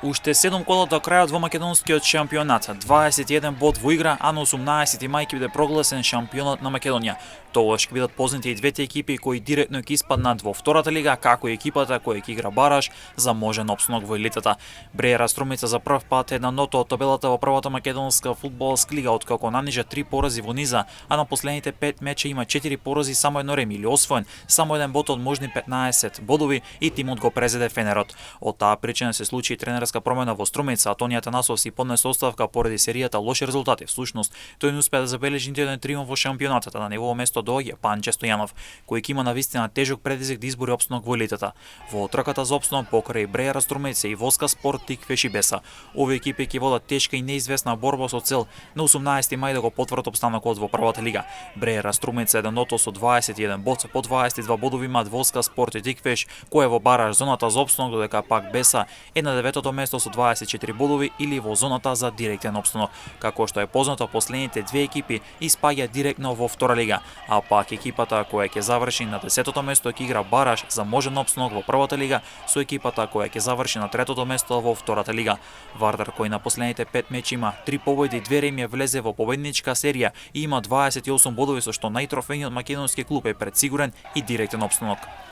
Уште 7 кола до крајот во македонскиот шампионат. 21 бод во игра, а на 18 мај ќе биде прогласен шампионот на Македонија. Тогаш ќе бидат познати и двете екипи кои директно ќе испаднат во втората лига, како и екипата која ќе игра бараж за можен опстанок во елитата. Брејара Струмица за прв пат е на ното од табелата во првата македонска фудбалска лига, откако нанижа 3 порази во низа, а на последните 5 меча има 4 порази, само едно реми или освоен, само еден бод од можни 15 бодови и тимот го презеде Фенерот. Од таа причина се случи и тренерска промена во Струмица, а Тони Атанасов си поднесе оставка поради серијата лоши резултати. Всушност, тој не успеа да забележи ниту еден триумф во шампионатот, а на негово место доаѓа Панче Стојанов, кој ќе има навистина тежок предизвик да избори опстанок во елитата. Во трката за опстанок покрај Брејара Струмица и Воска Спорт Тиквеш и Беса. Овие екипи ќе водат тешка и неизвестна борба со цел на 18 мај да го потврдат опстанокот во првата лига. Брејара Струмица е на ното со 21 бод, по 22 бодови имаат Воска Спорт и Тиквеш, кој е во бараж зоната за опстанок, додека пак Беса е на 9-то место со 24 бодови или во зоната за директен опстанок. Како што е познато, последните две екипи испаѓаат директно во втора лига, а пак екипата која ќе заврши на 10-то место ќе игра бараж за можен опстанок во првата лига со екипата која ќе заврши на 3-то место во втората лига. Вардар, кој на последните 5 мечи има 3 победи и 2 реми, влезе во победничка серија и има 28 бодови, со што најтрофејниот македонски клуб е пред сигурен и директен опстанок.